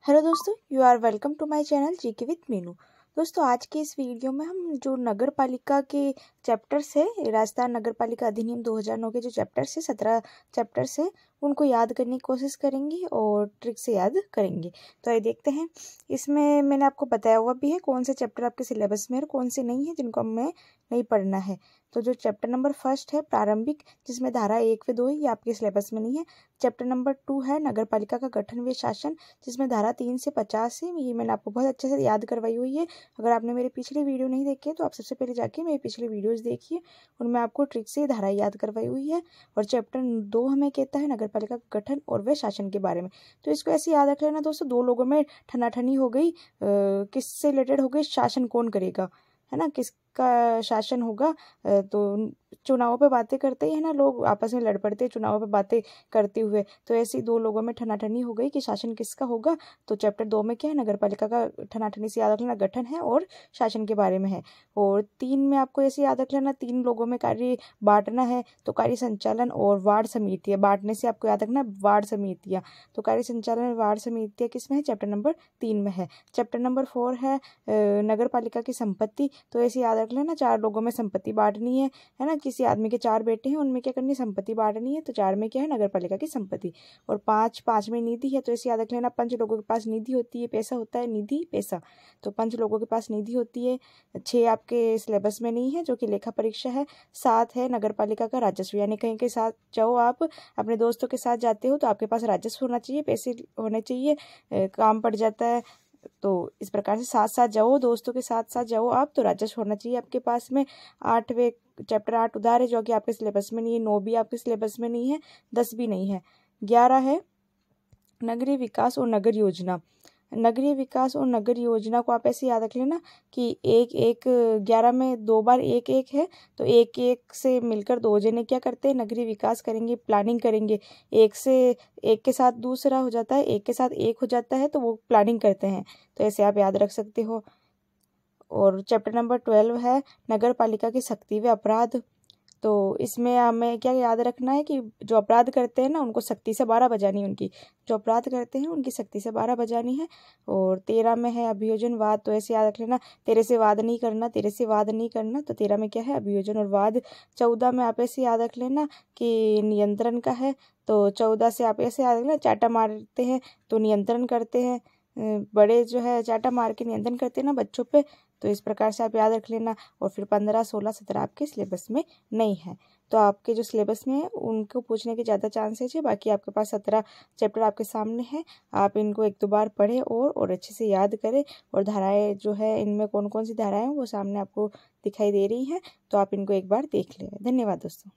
Hello दोस्तों, you are welcome to my channel GK with Meenu. दोस्तों, आज के इस वीडियो में हम जो नगर पालिका के चैप्टर्स है, राजस्थान नगर पालिका अधिनियम 2009 के जो चैप्टर्स है, 17 चैप्टर्स है, उनको याद करने की कोशिश करेंगे और ट्रिक से याद करेंगे। तो आइए देखते हैं। इसमें मैंने आपको बताया हुआ भी है कौन से चैप्टर आपके सिलेबस में और कौन से नहीं है जिनको हमें नहीं पढ़ना है। तो जो चैप्टर नंबर फर्स्ट है प्रारंभिक, जिसमें धारा 1 व 2 है, ये आपके सिलेबस में नहीं है। चैप्टर नंबर 2 है नगर पालिका का गठन व शासन, जिसमें धारा 3 से 50 है। ये मैंने आपको बहुत अच्छे से याद करवाई हुई है। अगर आपने मेरे पिछले वीडियो नहीं देखे तो आप सबसे पहले जाके मेरे पिछले वीडियोस देखिए, उनमें आपको ट्रिक से धारा याद करवाई हुई है। और चैप्टर 2 हमें कहता है नगर पालिका का गठन और व शासन के बारे में। तो इसको ऐसे याद रख लेना दोस्तों, दो लोगों में ठनाठनी हो गई, किससे रिलेटेड हो गई, शासन कौन करेगा, है ना, किसका शासन होगा। तो चुनावों पे बातें करते ही है ना, लोग आपस में लड़ पड़ते हैं चुनावों पे बातें करते हुए। तो ऐसे ही दो लोगों में ठनाठनी हो गई कि शासन किसका होगा। तो चैप्टर 2 में क्या है, नगर पालिका का ठनाठनी से याद रख लेना गठन है और शासन के बारे में है। और 3 में आपको ऐसे याद रख लेना, 3 लोगों में कार्य बांटना है, तो कार्य संचालन और वार्ड समिति है। बांटने से आपको याद रखना वार्ड समितियाँ। तो कार्य संचालन और वार्ड समितियाँ किसमें है, चैप्टर नंबर 3 में है। चैप्टर नंबर 4 है नगर पालिका की संपत्ति। तो ऐसे याद रख लेना, 4 लोगों में संपत्ति बांटनी है ना, किसी आदमी के 4 बेटे हैं, उनमें क्या करनी है, संपत्ति बांटनी है। तो 4 में क्या है, नगर पालिका की संपत्ति। और 5 में निधि है। तो इसे याद रख लेना, 5 लोगों के पास निधि होती है, पैसा होता है, निधि पैसा। तो 5 लोगों के पास निधि होती है। 6 आपके सिलेबस में नहीं है, जो कि लेखा परीक्षा है। 7 है नगर पालिका का राजस्व, यानी कहीं के साथ जाओ, आप अपने दोस्तों के साथ जाते हो तो आपके पास राजस्व होना चाहिए, पैसे होने चाहिए, काम पड़ जाता है। तो इस प्रकार से साथ साथ जाओ, दोस्तों के साथ साथ जाओ आप, तो राजस्व होना चाहिए आपके पास में। 8वें चैप्टर 8 उधार है, जो कि आपके सिलेबस में नहीं है। 9 भी आपके सिलेबस में नहीं है, 10 भी नहीं है। 11 है नगरीय विकास और नगर योजना। नगरीय विकास और नगर योजना को आप ऐसे याद रख लेना कि 11 में 2 बार 1 है। तो 1 से मिलकर 2 जने क्या करते हैं, नगरीय विकास करेंगे, प्लानिंग करेंगे। 1 के साथ दूसरा हो जाता है, 1 के साथ 1 हो जाता है, तो वो प्लानिंग करते हैं। तो ऐसे आप याद रख सकते हो। और चैप्टर नंबर 12 है नगर पालिका की सख्ती व अपराध। तो इसमें हमें क्या याद रखना है कि जो अपराध करते हैं ना, उनको सख्ती से 12 बजानी है, उनकी जो अपराध करते हैं उनकी सख्ती से 12 बजानी है। और 13 में है अभियोजनवाद। तो ऐसे याद रख लेना, तेरे से वाद नहीं करना, तेरे से वाद नहीं करना। तो 13 में क्या है, अभियोजन और वाद। 14 में आप ऐसे याद रख लेना कि नियंत्रण का है। तो 14 से आप ऐसे याद रख लेना, चाटा मारते हैं तो नियंत्रण करते हैं, बड़े जो है चाटा मार के नियंत्रण करते हैं ना बच्चों पे। तो इस प्रकार से आप याद रख लेना। और फिर 15, 16, 17 आपके सिलेबस में नहीं है। तो आपके जो सिलेबस में है उनको पूछने के ज़्यादा चांसेस है। बाकी आपके पास 17 चैप्टर आपके सामने है, आप इनको 1-2 बार पढ़ें और अच्छे से याद करें। और धाराएं जो है, इनमें कौन कौन सी धाराएं हैं वो सामने आपको दिखाई दे रही हैं, तो आप इनको एक बार देख लें। धन्यवाद दोस्तों।